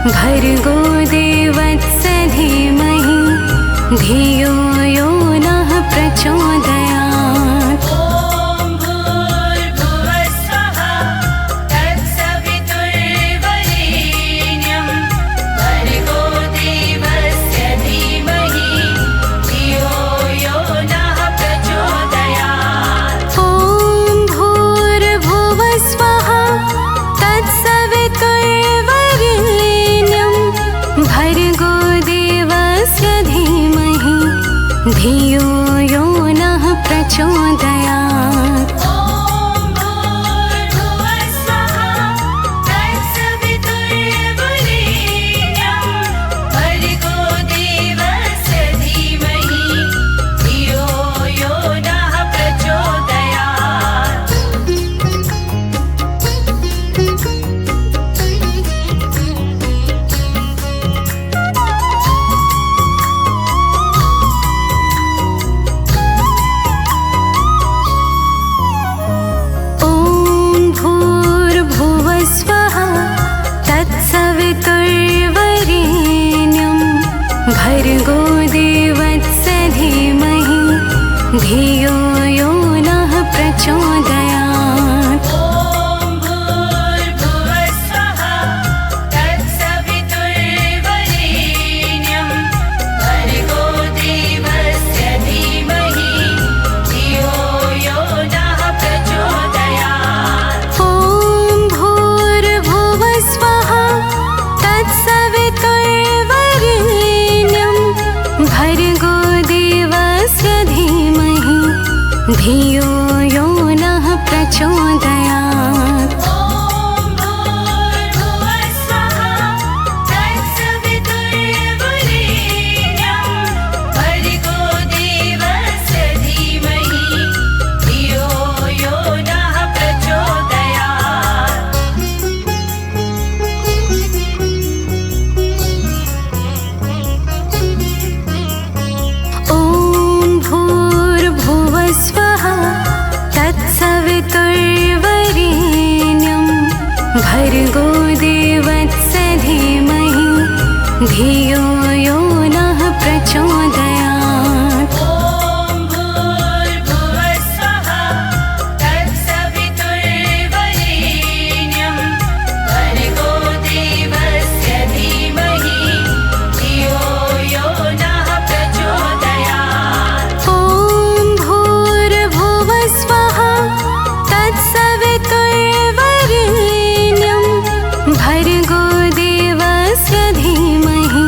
भर्गो देवस्य धीमहि धियो यो नः प्रचोदयात्। ॐ भूर्भुवः स्वः तत्सवितुर्वरेण्यं भर्गो देवस्य धीमहि धियो यो नः प्रचोदयात्। ॐ भूर्भुवः स्वः तत्सवितुर्वरेण्यं भर्गो देवस्य धीमहि धियो यो नः प्रचोदयात्। ॐ भूर्भुवः स्वः तत्सवितुर्वरेण्यं भर्गो देवस्य धीमहि धियो यो नः प्रचोदयात्। ॐ भूर्भुवः स्वः तत्सवितुर्वरेण्यं भर्गो देवस्य धीमहि धियो यो नः प्रचोदयात्। ॐ भूर्भुवः स्वः तत्सवितुर्वरेण्यं भर्गो देवस्य धीमहि धियो यो नः प्रचोदयात्। ॐ भूर्भुवः स्वः तत्सवितुर्वरेण्यं भर्गो देवस्य धीमहि धियो यो नः प्रचोदयात्। ॐ भूर्भुवः स्वः तत्सवितुर्वरेण्यं भर्गो देवस्य धीमहि धियो यो नः प्रचोदयात्। ॐ भूर्भुवः स्वः तत्सवितुर्वरेण्यं भर्गो देवस्य धीमहि धियो यो नः प्रचोदयात्। ॐ भूर्भुवः स्वः तत्सवितुर्वरेण्यं भर्गो देवस्य धीमहि धियो यो नः प्रचोदयात्। ॐ भूर्भुवः स्वः तत्सवितुर्वरेण्यं भर्गो देवस्य धीमहि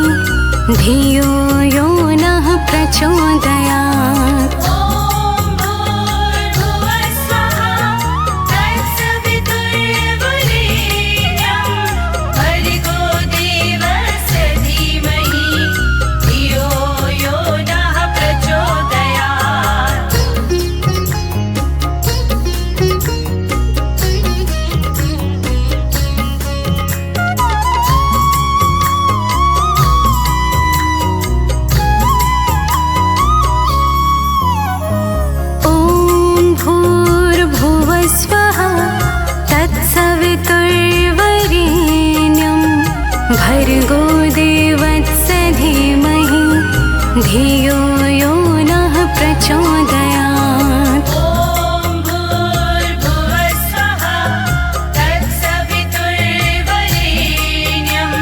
धियो यो नः प्रचोदयात्। ॐ भूर्भुवः स्वः तत्सवितुर्वरेण्यं भर्गो देवस्य धीमहि धियो यो नः प्रचोदयात्। ॐ भूर्भुवः स्वः तत्सवितुर्वरेण्यं भर्गो देवस्य धीमहि धियो यो नः प्रचोदयात्। ॐ भूर्भुवः स्वः तत्सवितुर्वरेण्यं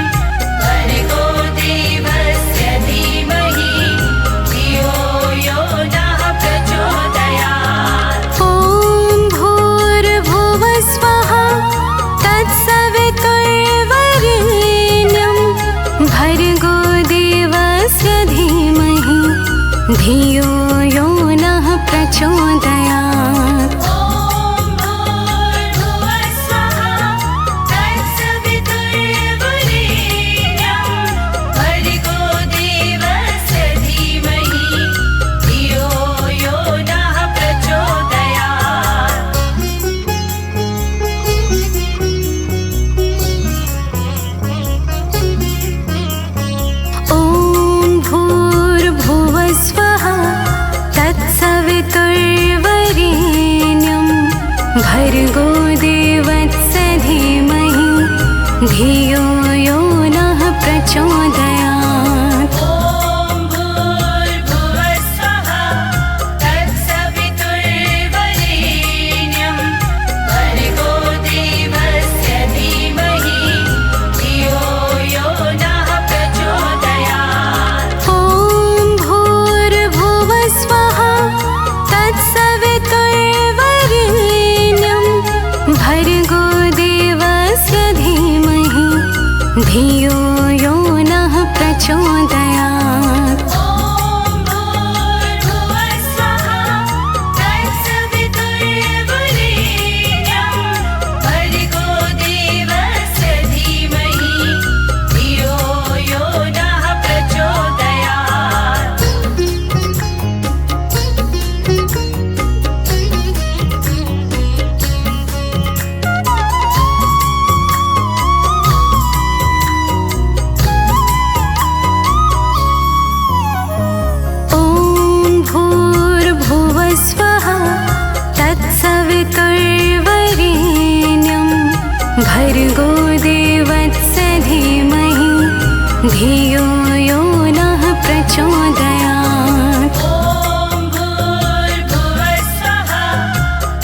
भर्गो देवस्य धीमहि धियो यो नः प्रचोदयात्। ॐ भूर्भुवः स्वः तत्सवितुर्वरेण्यं भर्गो देवस्य धीमहि धियो यो नः प्रचोदयात्। ॐ भूर्भुवः स्वः तत्सवितुर्वरेण्यं भर्गो देवस्य धीमहि धियो यो नः प्रचोदयात्। ॐ भूर्भुवः स्वः तत्सवितुर्वरेण्यं भर्गो देवस्य धीमहि धियो यो नः प्रचोदयात्। ॐ भूर्भुवः स्वः तत्सवितुर्वरेण्यं भर्गो देवस्य धीमहि धियो यो नः प्रचोदयात्। ॐ भूर्भुवः स्वः तत्सवितुर्वरेण्यं भर्गो देवस्य धीमहि धियो यो नः प्रचोदयात्। ॐ भूर्भुवः स्वः तत्सवितुर्वरेण्यं भर्गो देवस्य धीमहि धियो यो नः प्रचोदयात्। ॐ भूर्भुवः स्वः तत्सवितुर्वरेण्यं भर्गो देवस्य धीमहि धियो यो नः प्रचोदयात्। ॐ भूर्भुवः स्वः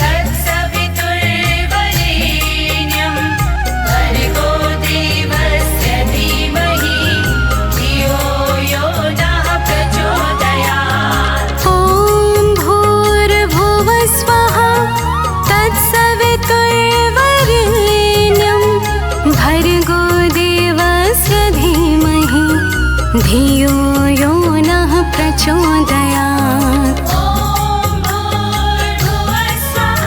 तत्सवितुर्वरेण्यं भर्गो देवस्य धीमहि धियो यो नः प्रचोदयात्। ॐ भूर्भुवः स्वः तत्सवितुर्वरेण्यं भर्गो देवस्य धीमहि धियो यो नः प्रचोदयात्। ॐ भूर्भुवः स्वः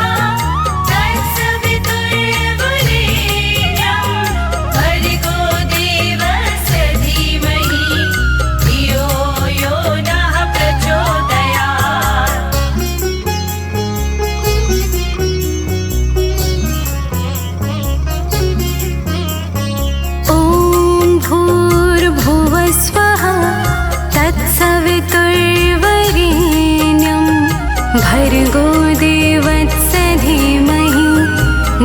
तत्सवितुर्वरेण्यं भर्गो देवस्य धीमहि धियो यो नः प्रचोदयात्। ॐ भूर्भुवः स्वः तत्सवितुर्वरेण्यं भर्गो देवस्य धीमहि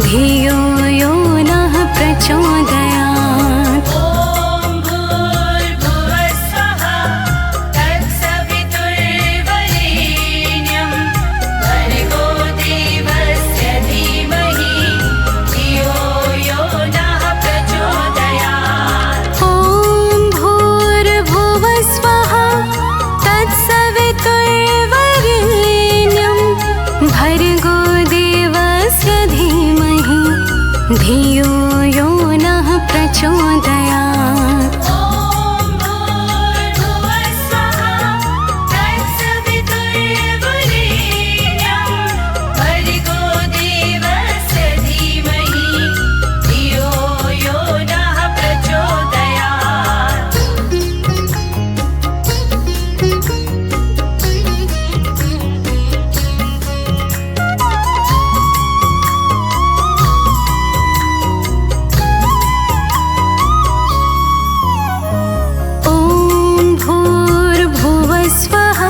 धियो यो नः प्रचोदयात्। ॐ भूर्भुवः स्वः तत्सवितुर्वरेण्यं भर्गो देवस्य धीमहि धियो यो नः प्रचोदयात्। ॐ भूर्भुवः स्वः तत्सवितुर्वरेण्यं भर्गो देवस्य धीमहि धियो यो नः प्रचोदयात्। ॐ भूर्भुवः स्वः तत्सवितुर्वरेण्यं भर्गो देवस्य धीमहि धियो यो नः प्रचोदयात्। ॐ भूर्भुवः स्वः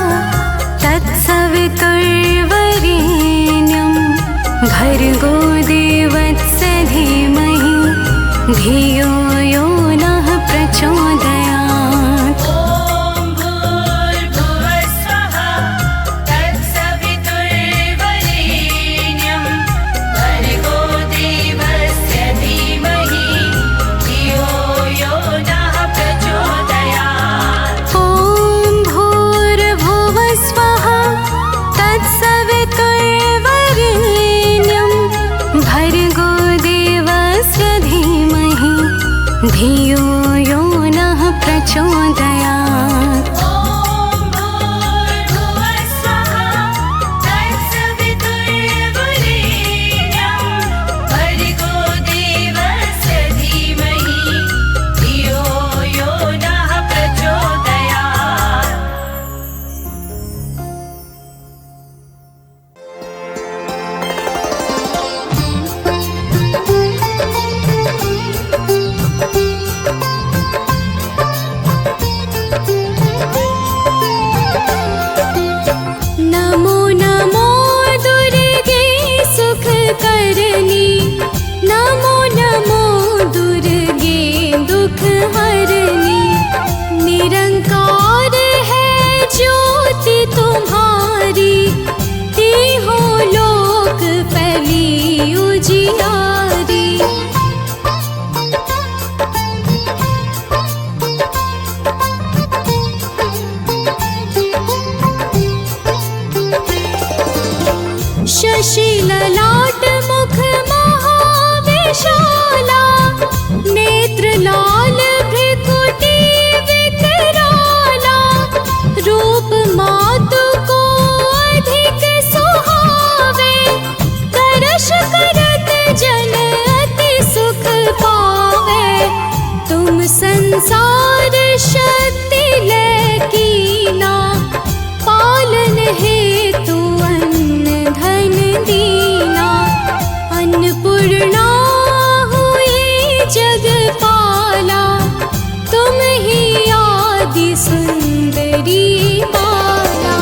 तत्सवितुर्वरेण्यं भर्गो देवस्य धीमहि धियो यो नः प्रचोदयात्। ॐ भूर्भुवः स्वः तत्सवितुर्वरेण्यं भर्गो देवस्य धीमहि धियो यो नः प्रचोदयात्। ॐ भूर्भुवः स्वः तत्सवितुर्वरेण्यं भर्गो देवस्य धीमहि धियो यो नः प्रचोदयात्। ॐ भूर्भुवः स्वः तत्सवितुर्वरेण्यं भर्गो देवस्य धीमहि धियो यो नः प्रचोदयात्। संसार शक्ति लकीना, पालन हेतु अन्न धन दीना। अन्नपूर्णा हुई जगपाला, तुम ही आदि सुंदरी बाला।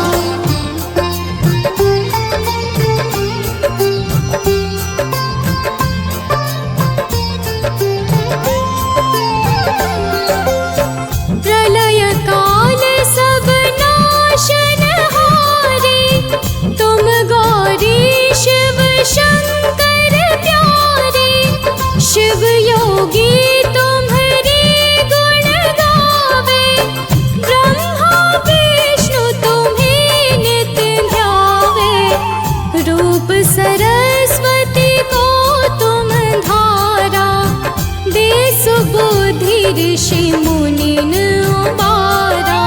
प्रलय काल सब नाशनहारे, तुम गौरी शिव शंकर प्यारे। शिव योगी तुम्हारे गुण गावे, ब्रह्मा विष्णु तुम्हें नित ध्यावे। रूप सरस्वती को तुम धारा, दे सुबुद्धि ऋषि मुनिन उबारा।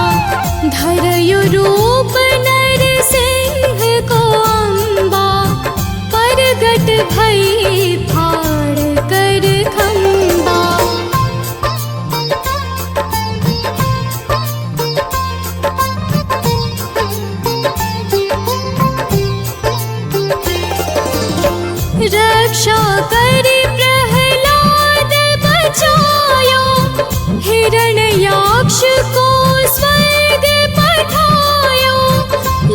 धरयु रूप नर सिंह को अम्बा, परगट भई फाड़ कर खंबा। रक्षा करि प्रहलाद बचायो, हिरण्याक्ष को स्वर्ग पठायो।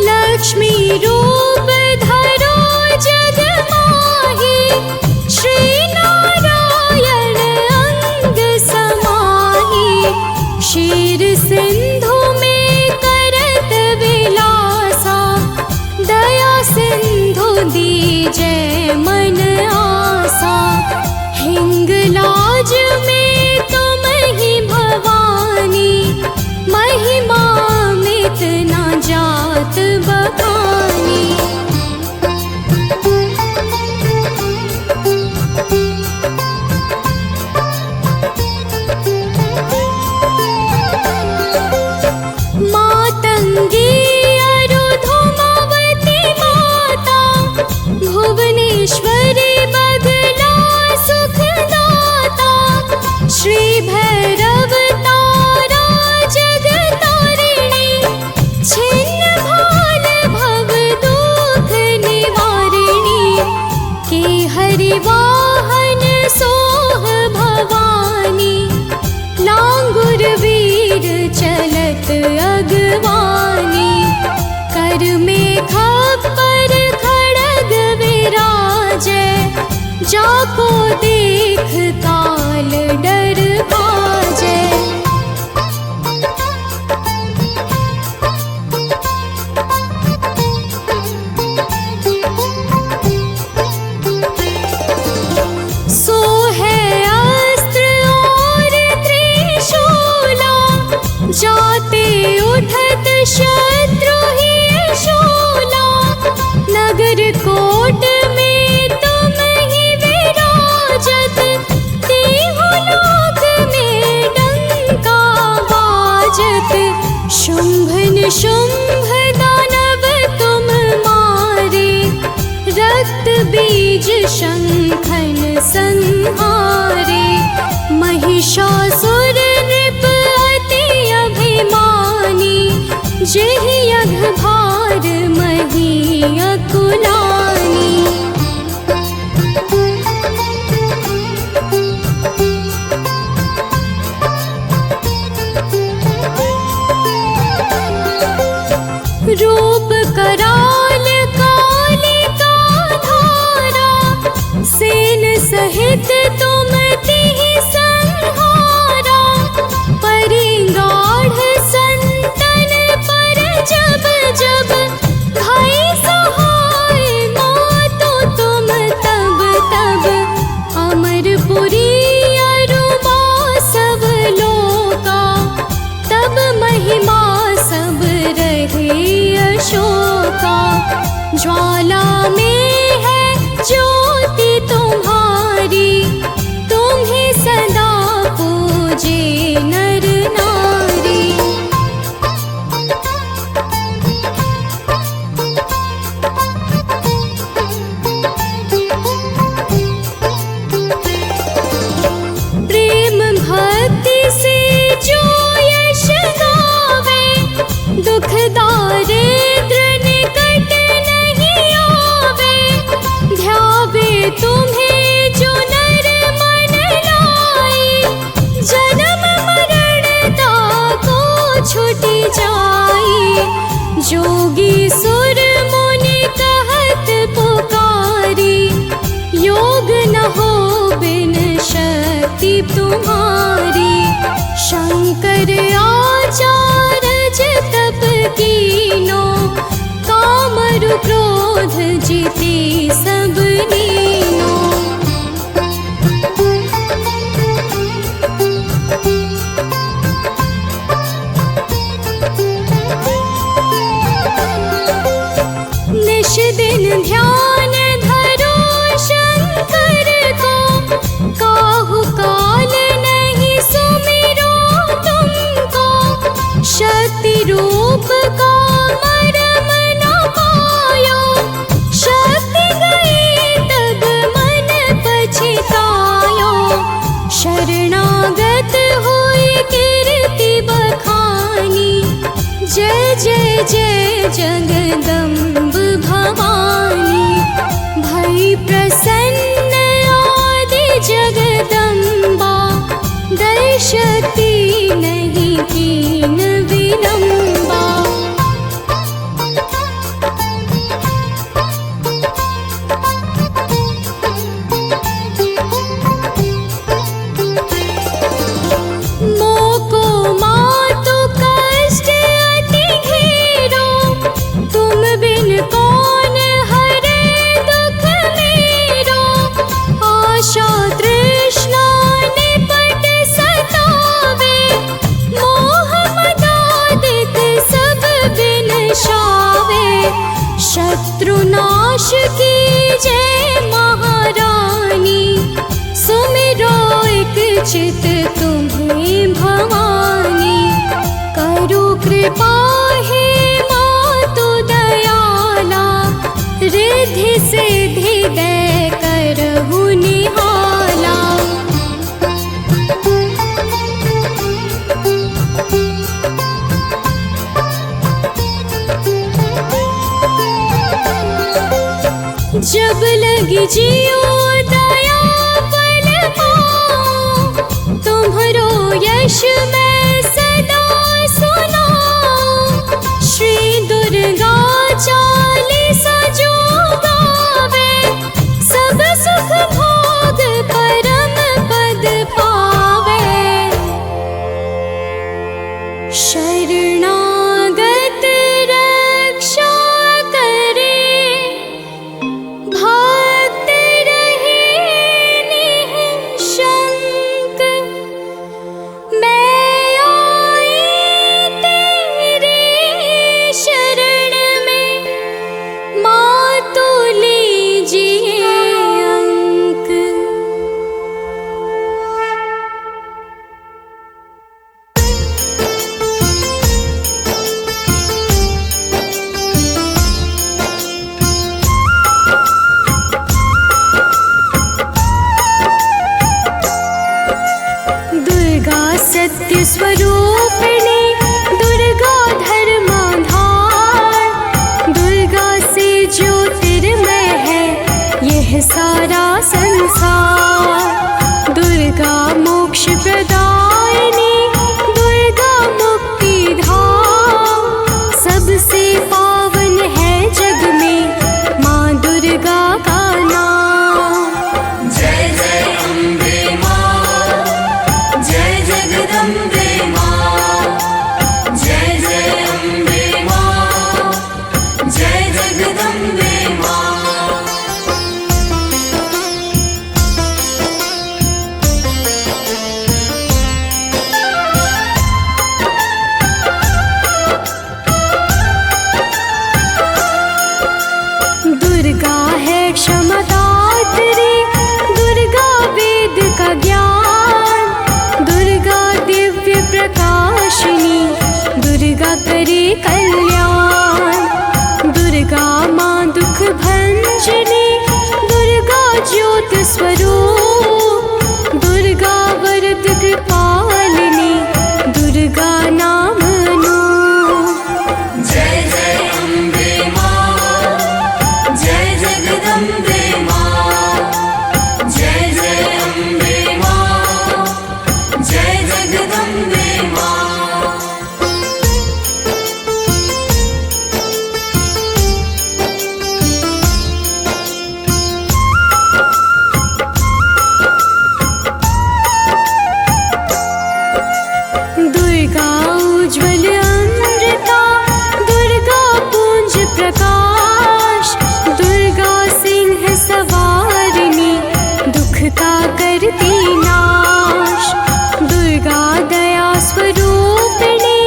लक्ष्मी रूप धरो जग माही, श्री नारायण अंग समाही। क्षीर सिंधु में करत विलासा, दया सिंधु दीजै मन आसा। हिंगलाज में तुम ही भवानी, महिमा मित ना जात बखानी। मातंगी अरुधुमावती माता, भुवनेश्वरी बगला सुखदाता। श्री भैरव तारा जगतारिणी, छिन्न भाल भव दुख निवारिणी। के हरि वाहन सोह भवानी, लांगुर वीर चलत अगवानी। कर में खप्पर खड़ग विराजै, जाको देख काल डर भाजै। सो है अस्त्र और त्रिशूला, जाते उठत शत्रु ही शूला। नगर कोट में तुम ही विराजत, तीहु लोक में डंका बाजत। शुंभ निशुंभ दानव तुम मारे, रक्त बीज शंखन संहारे। महिषासुर नृप अति अभिमानी, जेहि अघ भार मही अकुलानी। रूप कराल कालिका धारा, सेन सहित तुम तिहि संहारा। तुम्हारी। शंकर आचार्य तप कीनो, कामरु क्रोध जीते सब नीनो। निश दिन ध्यान धरो शंकर को, काहू काल नहीं सुमिरो तुमको। शक्ति रूप का मर्म न पायो, शक्ति गई तब मन पछतायो। शरणागत हुई कीर्ति बखानी, जय जय जय जगदम्ब भवानी। भई प्रसन्न आदि जगदम्बा, दर्शती नहीं कीन विलम्बा। मोको मातु कष्ट अति घेरो, तुम बिन कौन हरे दुख मेरो। आशा तृष्णा निपट सतावे, मोह मदादिक सब बिनशावे। शत्रुनाश की जय महारानी, सुमिरो एक चित तुम्हें भवानी। करो कृपा हे मातु दयाला, रिद्धि सिद्धि दे करहु निहाला। जब लगी जियो दया बल पाओ, तुम्हरो यश मैं सदा सुनाऊं। श्री दुर्गा चालीसा जो गावे, सब सुख भोग परम पद पावे। शरणागत रक्षा करे, भक्त रहे निःशंक। मैं आई तेरे शरण में, मातु लीजिए अंक। दुर्गा सत्य स्वरूपिणी, दुर्गा धर्माधार। दुर्गा से ज्योतिर्मय है यह सारा संसार। दुर्गा मोक्ष प्रदायिनी, दुर्गा मुक्ति धाम। सबसे पावन है जग में माँ दुर्गा का नाम। जय जय अम्बे माँ, जय जगदम्बे माँ। जय जय अम्बे माँ, जय जगदम्बे माँ। दुर्गा है क्षमदात्री, दुर्गा वेद का ज्ञान। दुर्गा दिव्य दुर्गा उज्ज्वल अमृता, दुर्गा पुंज प्रकाश, दुर्गा सिंह सवारिणी, दुख का करती नाश। दुर्गा दया स्वरूपिणी,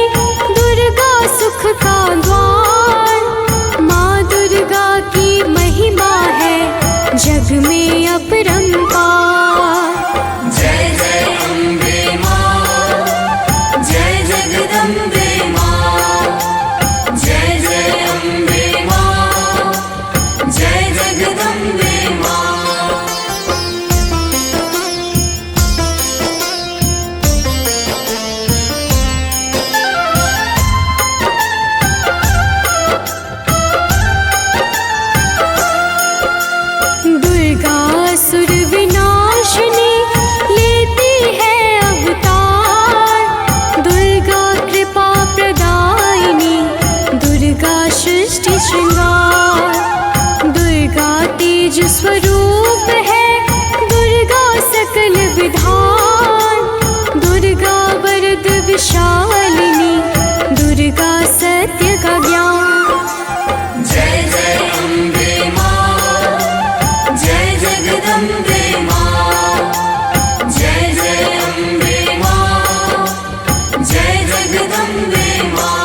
दुर्गा सुख का द्वार, माँ दुर्गा की महिमा है जग में अपरंपार। जय जय अम्बे माँ, जय जगदम्बे माँ, जय जय अम्बे माँ, जय जगदम्बे माँ। दुर्गा असुर विनाशिनी, लेती है अवतार, दुर्गा कृपा प्रदायिनी, दुर्गा सृष्टि श्रृंगार। दुर्गा तेज स्वरूप है, दुर्गा सकल विधान, दुर्गा वरद विशालिनी, दुर्गा सत्य का ज्ञान। जय जय अम्बे माँ, जय जगदम्बे माँ, जय जय अम्बे माँ, जय जगदम्बे माँ।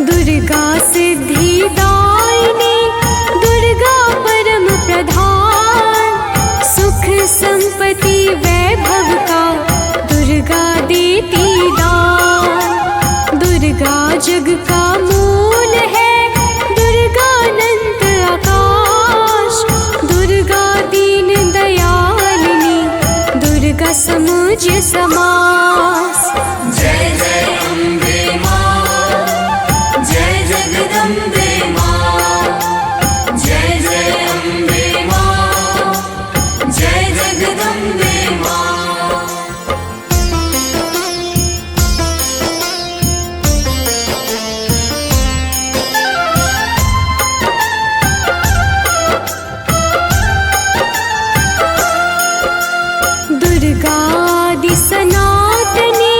दुर्गा सिद्धिदायिनी, दुर्गा परम प्रधान, सुख संपत्ति वैभव का दुर्गा देती दान। दुर्गा जग का मूल है, दुर्गा अनंत आकाश, दुर्गा दीन दयालिनी, दुर्गा समुझ समास। जय जय अम्बे माँ, जय जगदम्बे माँ, जय जय अम्बे माँ, जय जगदम्बे माँ। दुर्गा आदि सनातनी,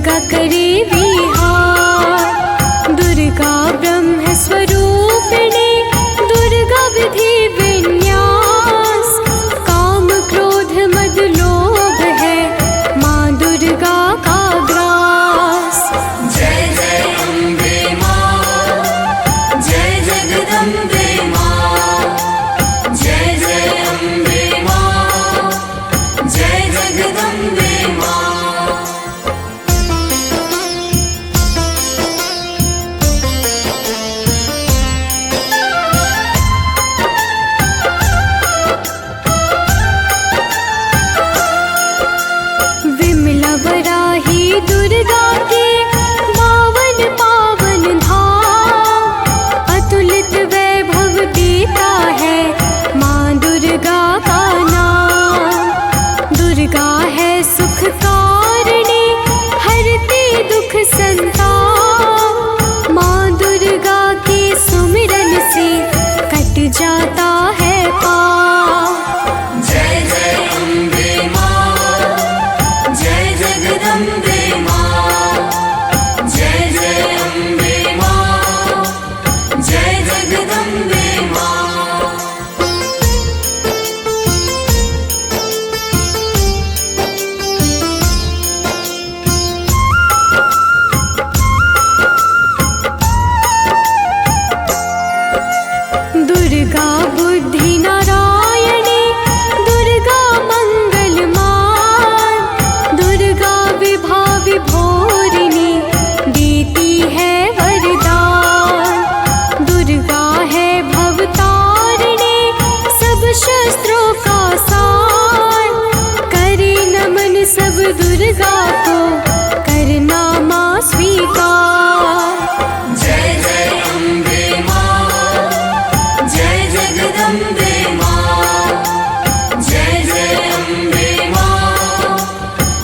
दुर्गा करे विहार। दुर्गा ब्रह्म स्वरूपिणी, दुर्गा विधि विन्यास। काम क्रोध मद लोभ है माँ दुर्गा का ग्रास। जय जय अम्बे माँ, जय जगदम्बे माँ। जय जय अम्बे माँ, जय जगदम्बे माँ। विमला वराही दुर्गा के 52 पावन धाम। अतुलित वैभव देता है माँ दुर्गा का नाम। दुर्गा है सुख कारिणी, हरती दुख संताप। माँ दुर्गा के सुमिरन से कट जाता है पाप। जय जय अम्बे माँ, जय जगदम्बे माँ। जय जय अम्बे माँ, जय जगदम्बे माँ। दुर्गा बुद्धि नारायणी, दुर्गा मंगल मान। दुर्गा विभा विभोरिणी, देती है वरदान। दुर्गा है भवतारिणी, सब शस्त्रों का सार। करे नमन सब दुर्गा को, करना माँ स्वीकार। जय जय अम्बे माँ, जय जगदम्बे माँ। जय जय अम्बे माँ,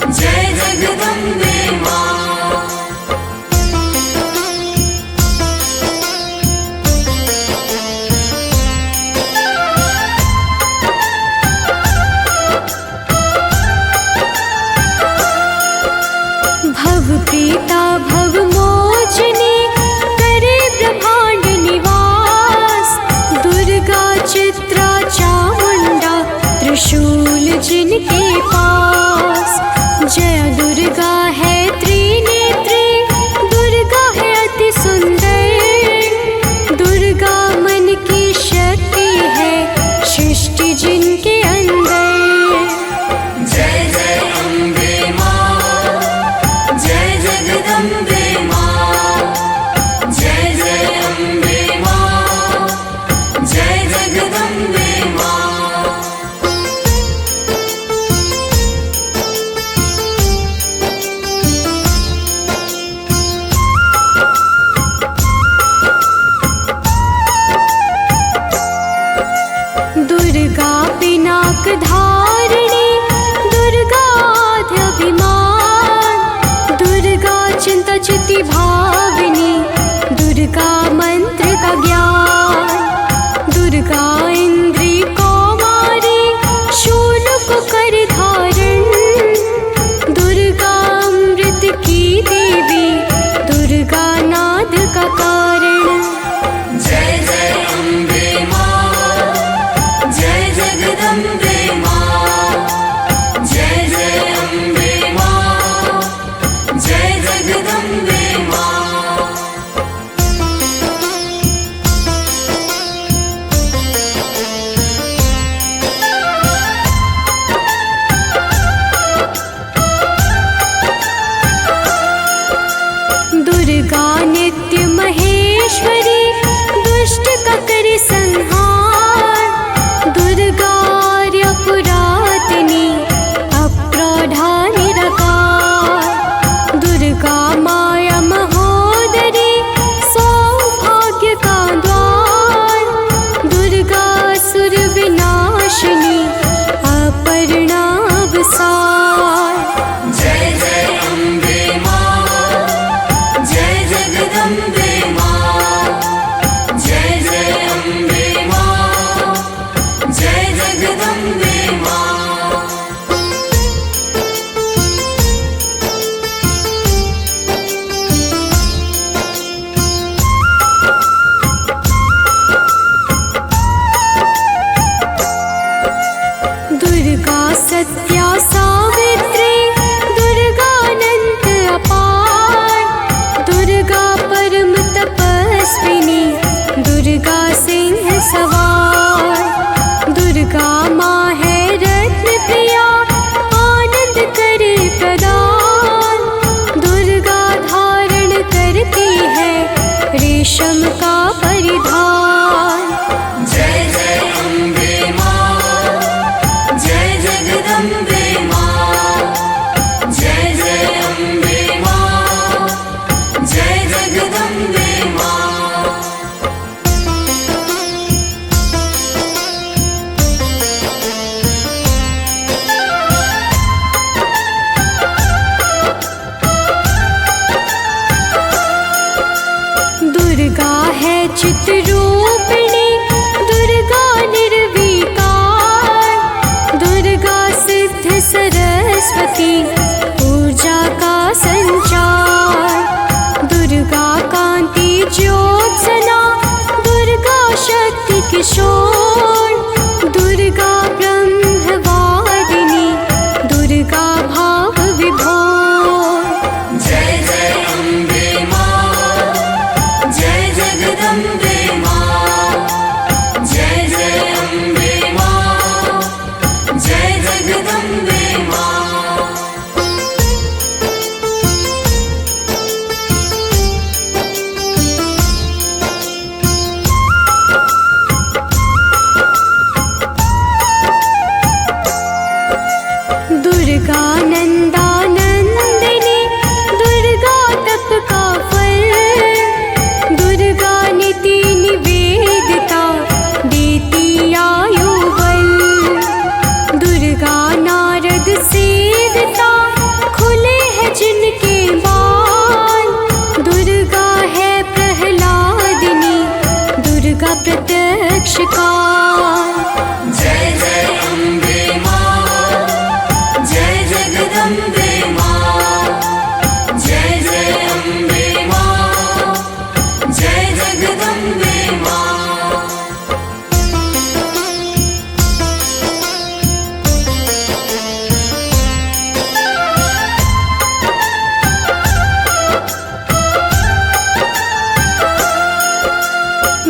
जय जगदम्बे माँ। भव प्रीता भव मोचनी, करे ब्रह्मांड निवास। दुर्गा चित्रा चामुंडा, त्रिशूल जिनके पास। जय दुर्गा है त्रिनेत्री, दुर्गा है अति सुंदर। दुर्गा मन की शक्ति है, सृष्टि जिनके अंदर। जय जय अम्बे माँ, जय जगदम्बे माँ। जय जय अम्बे माँ, जय जगदम्बे माँ। चित्रूपिणी दुर्गा निर्विकार, दुर्गा सिद्ध सरस्वती ऊर्जा का संचार, दुर्गा कांति ज्योत्सना, दुर्गा शक्ति किशोर, दुर्गा ब्रह्मवादिनी, दुर्गा भाव विभोर। जय जय अम्बे मां, जय जगदम्बे मां, जय जय अम्बे मां, जय जगदम्बे मां। दुर्गा नंदा नंदिनी, दुर्गा तप का फल, दुर्गा नीति निवेदिता देती आयु बल, दुर्गा नारद सेविता खुले हैं जिनके बाल, दुर्गा है प्रहलादिनी, दुर्गा प्रत्यक्ष काल। जय जय अम्बे मां, जय जगदम्बे मां, जय जय अम्बे मां, जय जगदम्बे मां।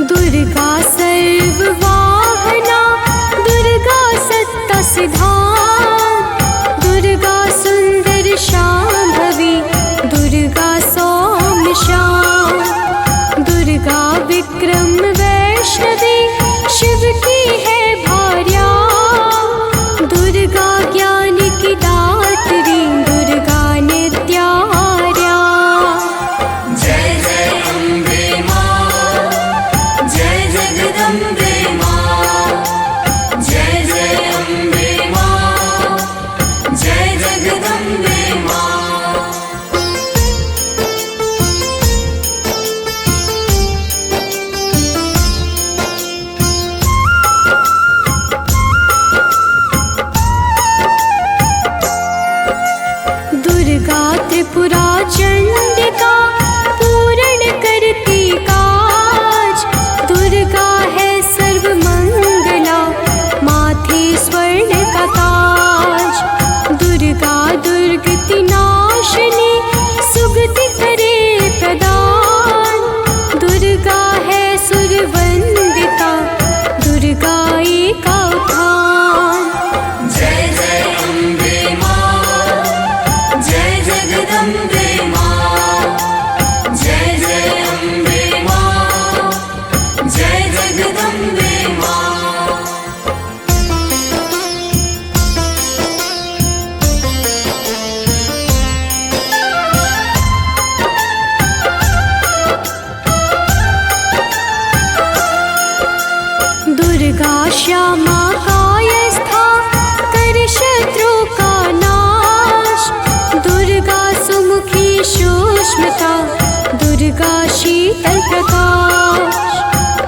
दुर्गा सर्ववाहना, दुर्गा सत्ता सिद्धांत, दुर्गा सुंदर शांभवी, दुर्गा सौम्य शांत, दुर्गा विक्रम वैष्णवी शिव की है भार्या, दुर्गा ज्ञान की दात्री, दुर्गा नित्यार्या। जय जय अम्बे मां, जय जगदम्बे मां, जय जय अम्बे मां, जय जगदम्बे मां। दुर्गा त्रिपुरा चंडिका पूर्ण करती काज, दुर्गा है सर्वमंगला माथे स्वर्ण का ताज, दुर्गा दुर्गति नाशिनी सुगति करे प्रदान, दुर्गा है सुरवंदिता, दुर्गा एका उत्थान। जय जय अम्बे मां, जय जगदम्बे मां, जय जय अम्बे मां, जय जगदम्बे मां। दुर्गा श्यामा कायस्था कर शत्रु का नाश, दुर्गा सुमुखी सूक्ष्मता, दुर्गा शीतल प्रकाश,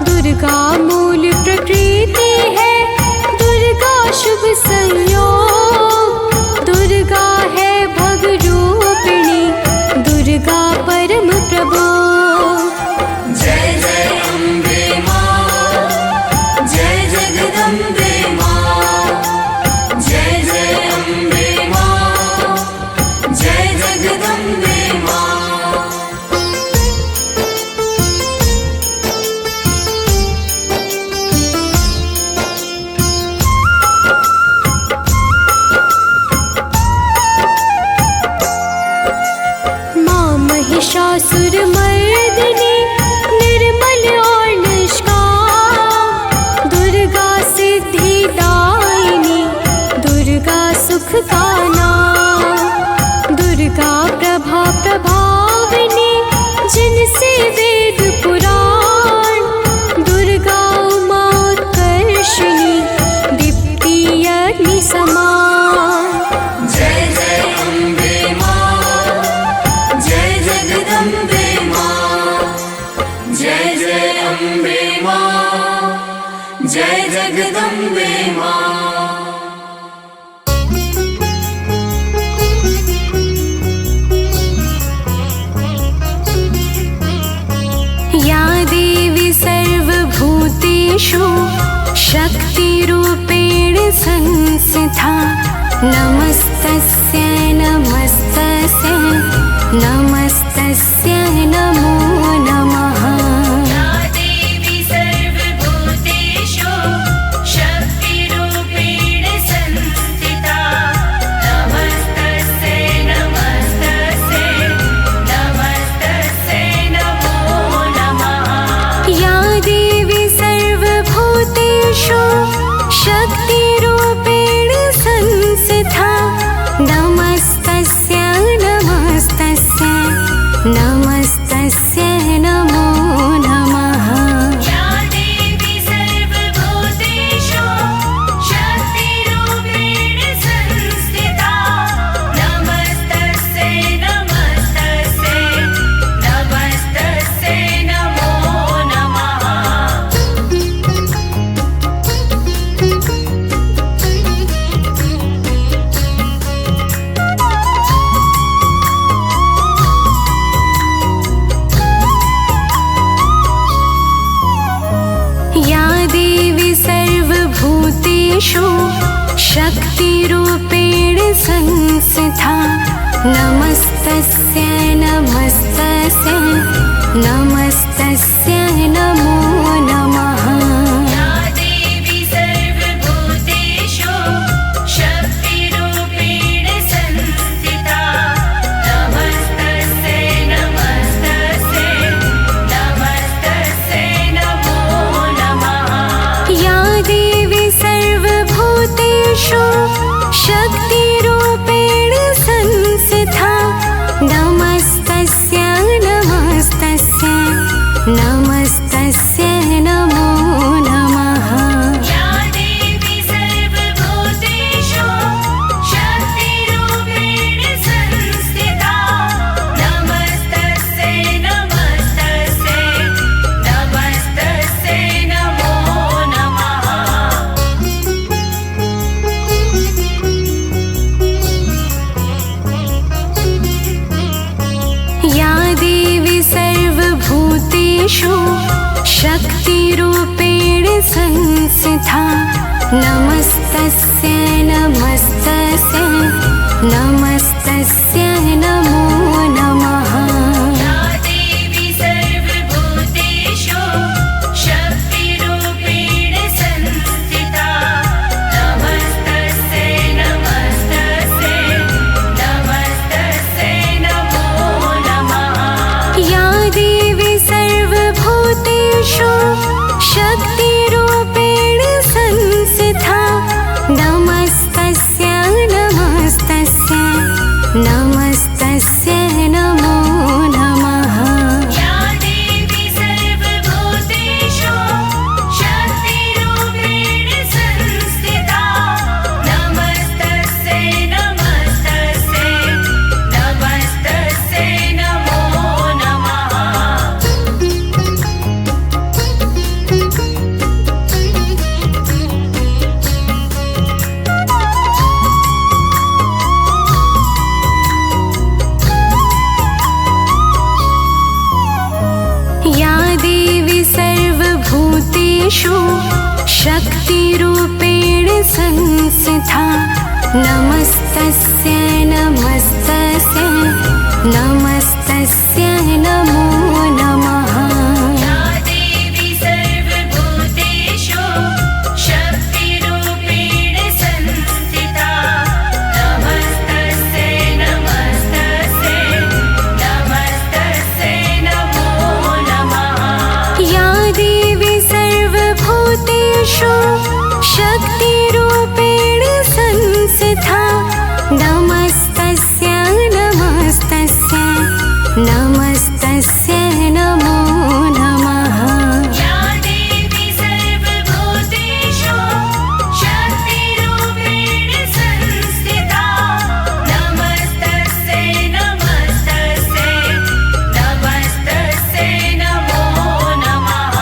दुर्गा मूल प्रकृति है, दुर्गा शुभ संयोग, दुर्गा है भगरूपिणी, दुर्गा परम प्रबोध। जय जय अम्बे मां, जय जगदम्बे मां, जय जय अम्बे मां, जय जगदम्बे मां। माँ महिषासुरमर्दिनी निर्मल और निष्काम, दुर्गा सिद्धिदायिनी, दुर्गा सुख का नाम, दुर्गा प्रभा प्रभाविनी जिनसे वेद पुराण, दुर्गा उमा उत्कर्षिणी दीप्ति अग्नि समान। जय जय अम्बे मां, जय जगदम्बे मां, जय जगदम्बे माँ। या देवी सर्वभूतेषु शक्तिरूपेण संस्थिता नमस्तस्यै नमस्तस्यै नमस्तस्यै नमो नमः। या देवी सर्वभूतेषु शक्तिरूपेण संस्थिता नमस्तस्यै नमस्तस्यै नमस्तस्यै नमो नमः। या देवी सर्वभूतेषु शक्तिरूपेण संस्थिता नमस्तस्यै नमस्तस्यै नमस्तस्यै नमो नमः। या देवी सर्वभूतेषु शक्तिरूपेण संस्थिता नमस्तस्यै नमस्तस्यै नमस्तस्यै नमो नमः। या देवी सर्वभूतेषु शक्तिरूपेण संस्थिता नमस्तस्यै नमस्तस्यै नमस्तस्यै नमो नमः। या देवी सर्वभूतेषु शक्तिरूपेण संस्थिता नमस्तस्यै नमस्तस्यै नमस्तस्यै नमो नमः। या देवी सर्वभूतेषु शक्तिरूपेण संस्थिता नमस्तस्यै नमस्तस्यै नमस्तस्यै नमो नमः। या देवी सर्वभूतेषु शक्तिरूपेण संस्थिता नमस्तस्यै नमस्तस्यै नमस्तस्यै नमो नमः। या देवी सर्वभूतेषु शक्तिरूपेण संस्थिता नमस्तस्यै नमस्तस्यै नमस्तस्यै नमो नमः। या देवी सर्वभूतेषु शक्तिरूपेण संस्थिता नमस्तस्यै नमस्तस्यै नमस्तस्यै नमो नमः। या देवी सर्वभूतेषु शक्तिरूपेण संस्थिता नमस्तस्यै नमस्तस्यै नमस्तस्यै नमो नमः। या देवी सर्वभूतेषु शक्तिरूपेण संस्थिता नमस्तस्यै नमस्तस्यै नमस्तस्यै नमो नमः। या देवी सर्वभूतेषु शक्तिरूपेण संस्थिता नमस्तस्यै नमस्तस्यै नमस्तस्यै नमो नमः। या देवी सर्वभूतेषु शक्तिरूपेण संस्थिता नमस्तस्यै नमस्तस्यै नमस्तस्यै नमो नमः। या देवी सर्वभूतेषु शक्तिरूपेण संस्थिता नमस्तस्यै नमस्तस्यै नमस्तस्यै नमो नमः। या देवी सर्वभूतेषु शक्तिरूपेण संस्थिता नमस्तस्यै नमस्तस्यै नमस्तस्यै नमो नमः।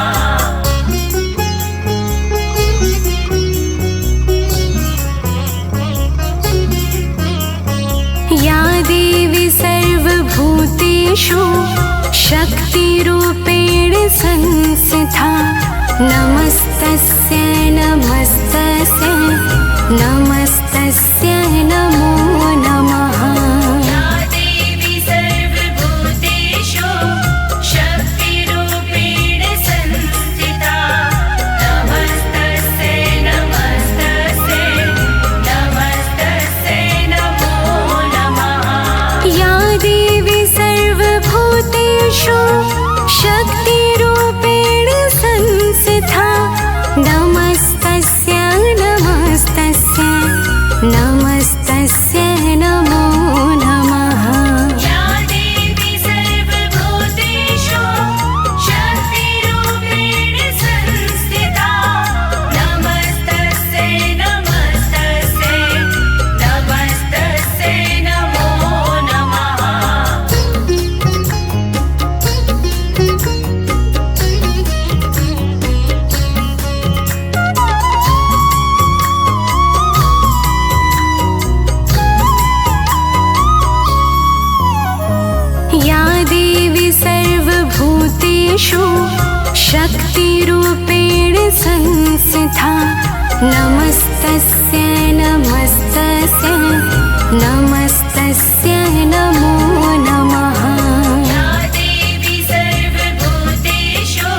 देवी सर्वभूतेषु शक्तिरूपेण संस्थिता नमस्तस्यै नमस्तस्यै नमस्तस्यै नमो नमः। या देवी सर्वभूतेषु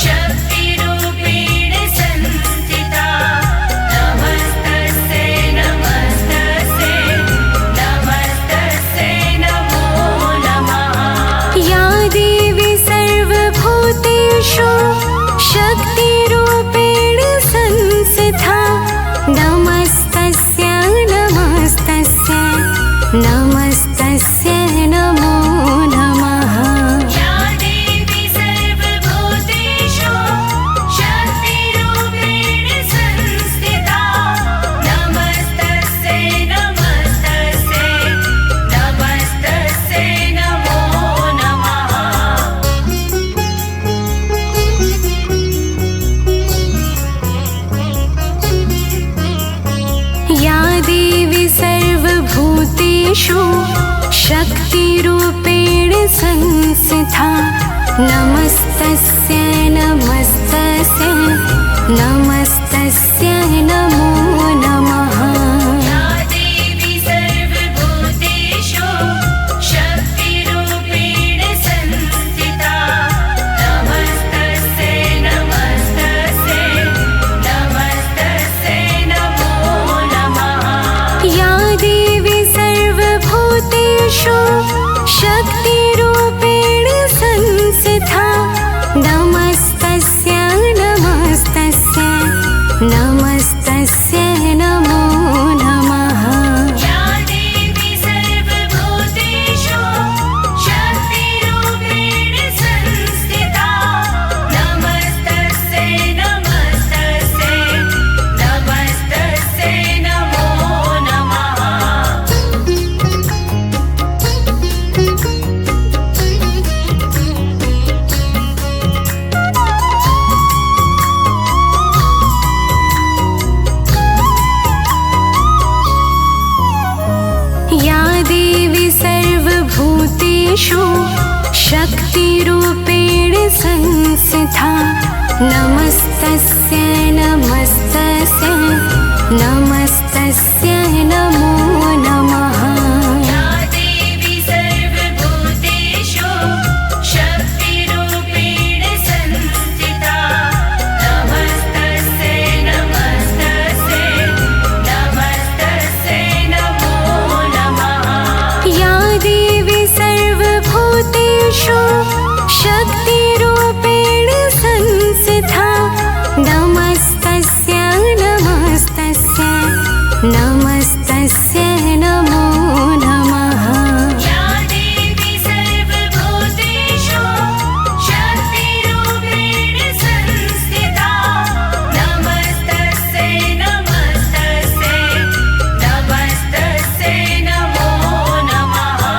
शक्तिरूपेण संस्थिता नमस्तस्यै नमस्तस्यै नमस्तस्यै नमो नमः। या देवी सर्वभूतेषु शक्तिरूपेण संस्थिता नमस्तस्यै नमस्तस्यै नमस्तस्यै नमो नमः। या देवी सर्वभूतेषु शक्तिरूपेण संस्थिता नमस्तस्यै नमस्तस्यै नमस्तस्यै नमो नमः। या देवी सर्वभूतेषु शक्तिरूपेण संस्थिता नमस्तस्यै नमस्तस्यै नमस्तस्यै नमो नमः। या देवी सर्वभूतेषु शक्तिरूपेण संस्थिता नमस्तस्यै नमस्तस्यै नमस्तस्यै नमो नमः। या देवी सर्वभूतेषु शक्तिरूपेण संस्थिता नमस्तस्यै नमस्तस्यै नमस्तस्यै नमो नमः। या देवी सर्वभूतेषु शक्तिरूपेण संस्थिता नमस्तस्यै नमस्तस्यै नमस्तस्यै नमो नमः। या देवी सर्वभूतेषु शक्तिरूपेण संस्थिता नमस्तस्यै नमस्तस्यै नमस्तस्यै नमो नमः। या देवी सर्वभूतेषु शक्तिरूपेण संस्थिता नमस्तस्यै नमस्तस्यै नमस्तस्यै नमो नमः। या देवी सर्वभूतेषु शक्तिरूपेण संस्थिता नमस्तस्यै नमस्तस्यै नमस्तस्यै नमो नमः। या देवी सर्वभूतेषु शक्तिरूपेण संस्थिता नमस्तस्यै नमस्तस्यै नमस्तस्यै नमो नमः।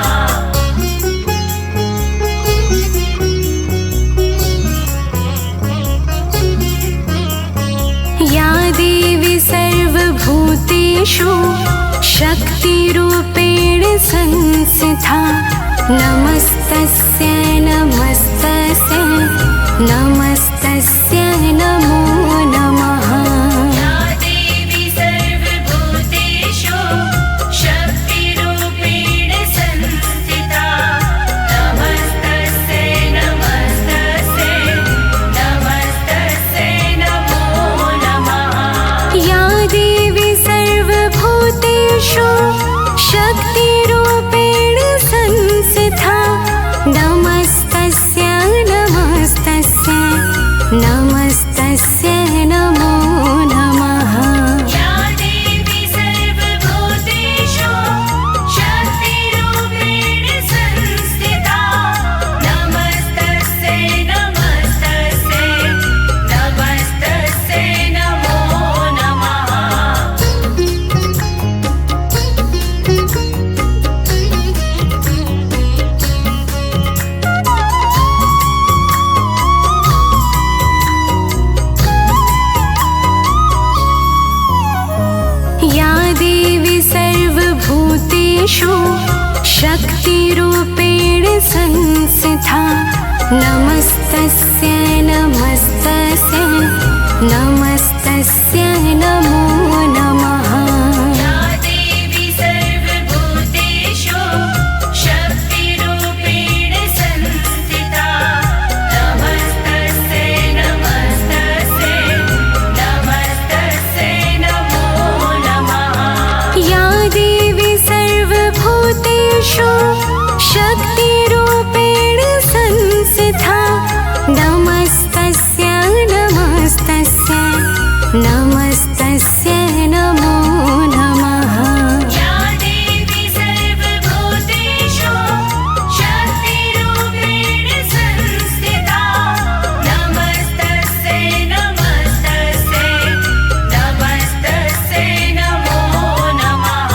या देवी सर्वभूतेषु शक्तिरूपेण संस्थिता नमस्तस्यै नमस्तस्यै नमस्तस्यै नमो नमः। या देवी सर्वभूतेषु शक्तिरूपेण संस्थिता नमस्तस्यै नमस्तस्यै नमस्तस्यै नमो नमः। या देवी सर्वभूतेषु शक्तिरूपेण संस्थिता नमस्तस्यै नमस्तस्यै नमस्तस्यै संस्थिता नमस्तस्यै नमस्तस्यै नमस्तस्यै नमो नमः। या देवी सर्वभूतेषु शक्तिरूपेण संस्थिता नमस्तस्यै नमस्तस्यै नमस्तस्यै नमो नमः। या देवी सर्वभूतेषु शक्तिरूपेण संस्थिता नमस्तस्यै नमस्तस्यै नमस्तस्यै नमो नमः। या देवी सर्वभूतेषु शक्तिरूपेण संस्थिता नमस्तस्यै नमस्तस्यै नमस्तस्यै नमो नमः।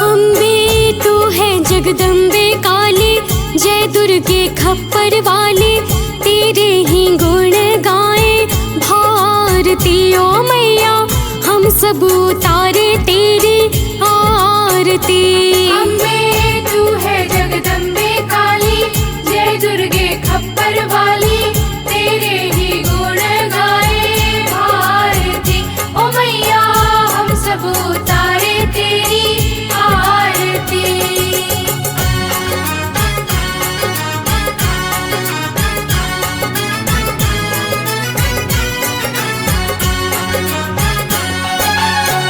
अम्बे तू है जगदम्बे काली, जय दुर्गे खप्पर वाली, तेरे ही गुण गाए भारती ओ मैया, हम सब उतारे तेरी आरती। अम्बे तू है जगदम्बे काली, जय दुर्गे खप्पर वाली, तेरे ही गुण गाए भारती ओ मैया, हम सब उतारे तेरी आरती।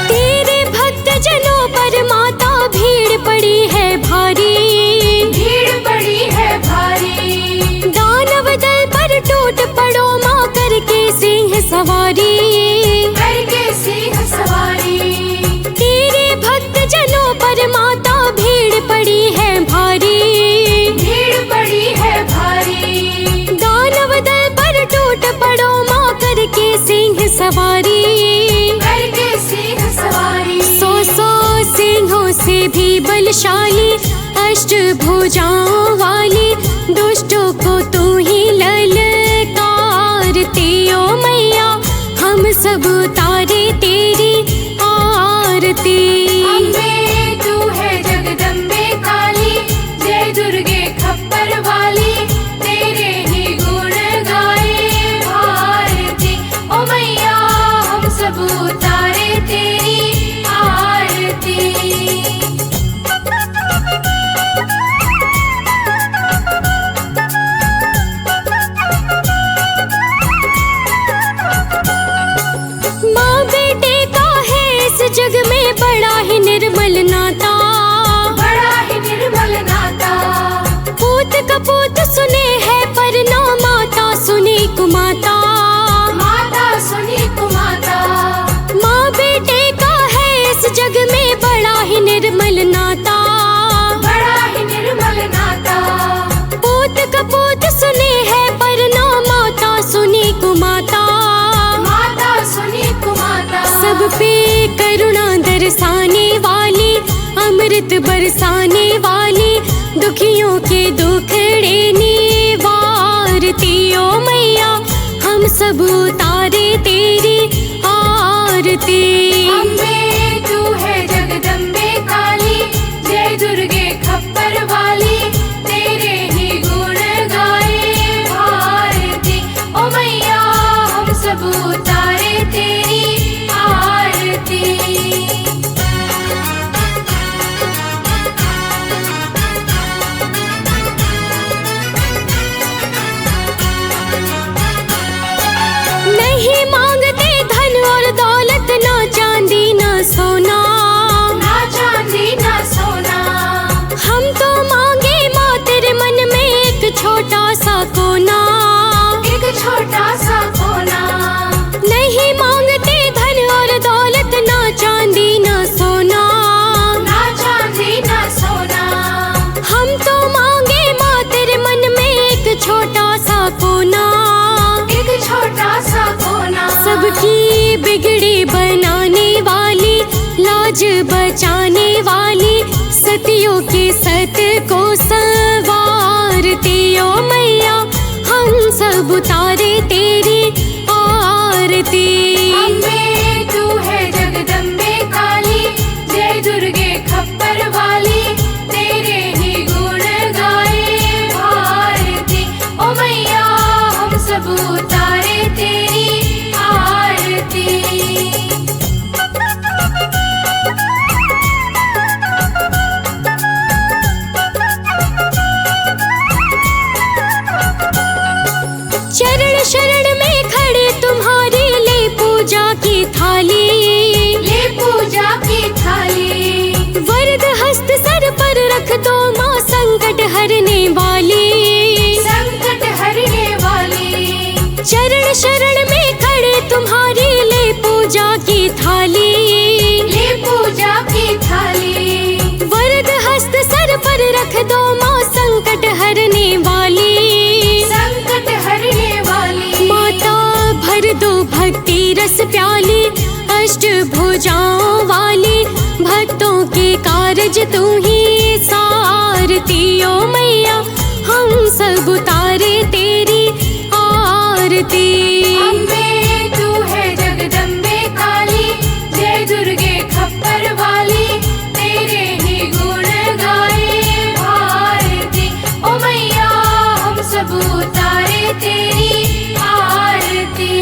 तेरे भक्त जनों पर माता भीड़ पड़ी है भारी, भीड़ पड़ी है भारी, दानव दल पर टूट पड़ो माँ करके सिंह सवारी। करके सिंह सवारी। तेरे भक्त जनों पर माता भीड़ पड़ी है भारी, भीड़ पड़ी है भारी, दानव दल पर टूट पड़ो माँ करके सिंह सवारी। करके सिंह सवारी। सौ सौ सिंहों से भी बलशाली, अष्टभुजाओं वाली, दुष्टों को तू ही ललकारती ओ मैया, हम सब उतारे तेरी आरती। अम्बे तू है जगदम्बे काली, जय दुर्गे खप्पर वाली, तेरे ही गुण गाए भारती ओ मैया, हम सब उतारे तेरी आरती। माँ बेटे का है इस जग में बड़ा ही निर्मल नाता, बड़ा ही निर्मल नाता, पूत कपूत सुने है पर ना माता सुनी कुमाता। माता सुनी कुमाता। माँ बेटे का है इस जग में बड़ा ही निर्मल नाता, बड़ा ही निर्मल नाता, पूत कपूत सुने है पर ना माता सुनी कुमाता। माता सुनी कुमाता। सब पे करुणा दरसाने वाली, अमृत बरसाने वाली, दुखियों के दुखड़े निवारती ओ मैया, हम सब उतारे तेरी आरती। अम्बे तू है जगदम्बे काली, जय दुर्गे खप्पर वाली, तेरे ही गुण गाए भारती ओ मैया, हम सब उतारे तेरी आरती। नहीं मांगते धन और दौलत, ना चांदी बचाने वाली, सतियों के सत को संवारती ओ मैया, हम सब उतारे तेरी आरती। अम्बे तू है जगदम्बे काली, जय दुर्गे खप्पर वाली, तेरे ही गुण गाए भारती। ओ मैया हम सब उतारे तेरी आरती। चरण शरण में खड़े तुम्हारी, ले पूजा की थाली, ले पूजा की थाली। वरद हस्त सर पर रख दो माँ, संकट हरने वाली, संकट हरने वाली। चरण शरण में खड़े तुम्हारी, ले पूजा की थाली, ले पूजा की थाली। वरद हस्त सर पर रख दो माँ, संकट हरने वाली, संकट हरने वाली। माता भर दो भक्ति रस प्याली, अष्ट भुजाओं वाली, भक्तों के कारज तू ही सारती ओ मैया, हम सब उतारे तेरी आरती। अम्बे तू है जगदम्बे काली, जय दुर्गे खप्पर वाली, तेरे ही गुण गाए भारती। ओ मैया हम सब उतारे तेरी आरती।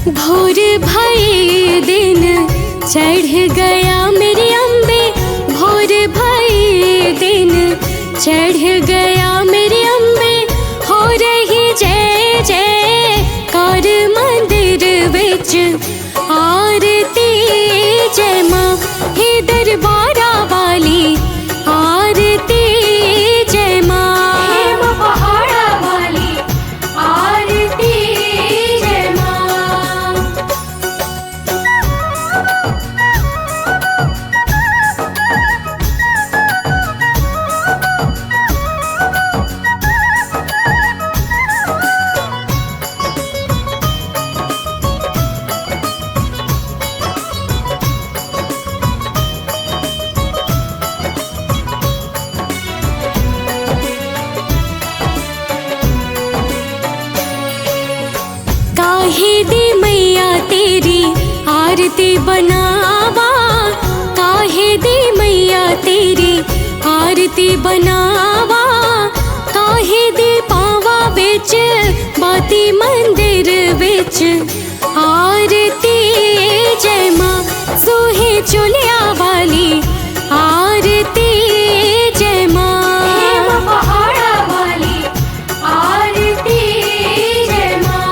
भोर भये दिन चढ़ गया मेरी अम्बे, भोर भये दिन चढ़ गया मेरी अम्बे, हो रही जय जय कार मंदिर विच आरती। जय माँ हे दरबारा वाली आरती, जय माँ हे माँ पहाड़ा वाली आरती। जय माँ काहे दी मैया तेरी आरती बनावा, काहे दी मैया तेरी आरती बनावा, काहे दी पावा बिच बाती मंदिर बिच आरती। जय माँ सोहे चुलिया वाली आरती, जय माँ हे माँ पहाड़ा वाली आरती। जय माँ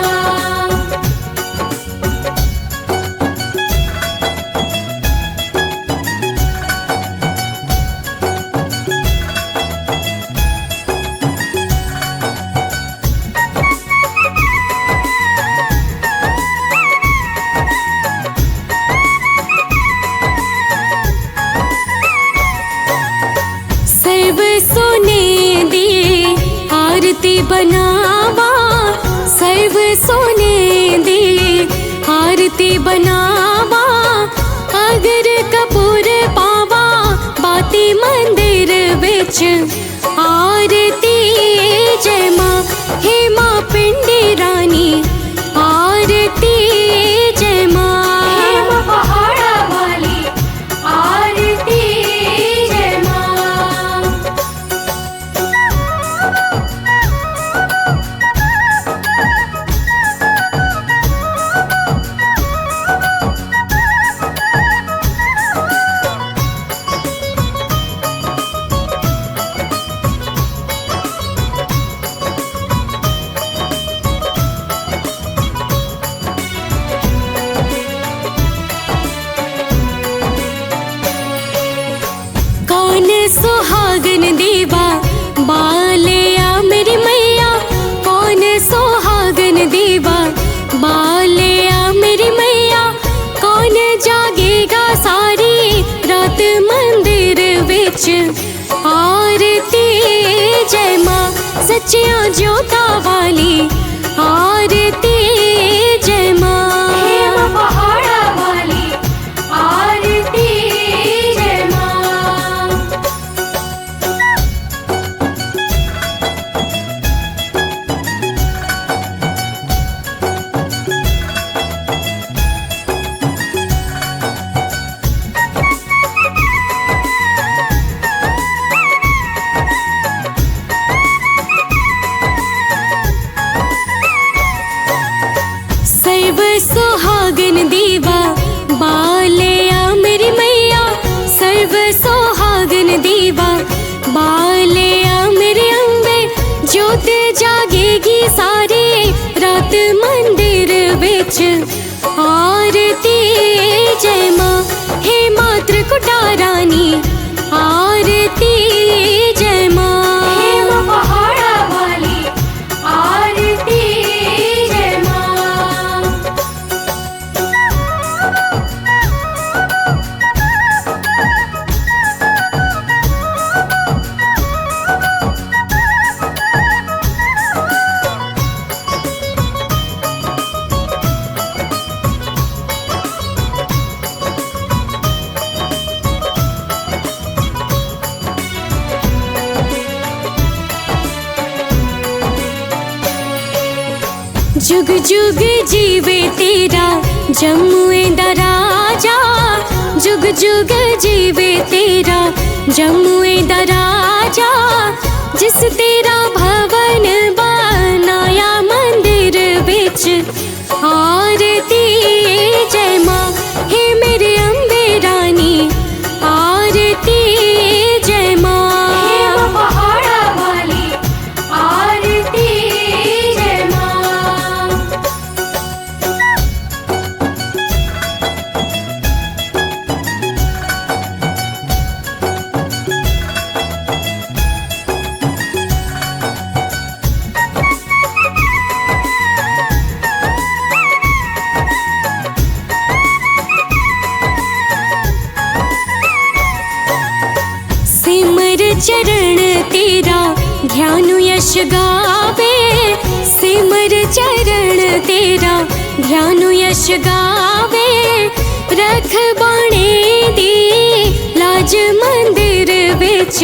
सर्व सोने दे आरती बनावा, सर्व सोने दे आरती बनावा, अगर कपूर पावा बाती मंदिर बिच आरती। जय माँ हे माँ पिंडी रानी आरती, जय माँ हे माँ पहाड़ा वाली आरती। जय माँ जय माँ सच्चिया ज्योता वाली आरती जय माँ। हे माँ पहाड़ा वाली आरती जय माँ। सर्व सुहागन दीवा बालया मेरी मैया, सर्व सुहागन दीवा बालया मेरे अम्बे। ज्योत जागेगी सारी रात मंदिर बिच आरती जय माँ। हे मात्र कुटारानी आरती जय माँ। हे माँ पहाड़ा वाली आरती जय माँ। जुग जुग जीवे तेरा जम्मुए दा राजा, जुग जुग जीवे तेरा जम्मुए दा राजा। जिस तेरा भवन बनाया मंदिर बिच आरती जय माँ। हे मेरे अम्बे रानी आरती जय माँ। हे माँ पहाड़ा वाली आरती जय माँ। सिमर चरण तेरा ध्यान यश गावे, सिमर चरण तेरा ध्यान यश गावे। रख बाणे दी लाज मंदिर बिच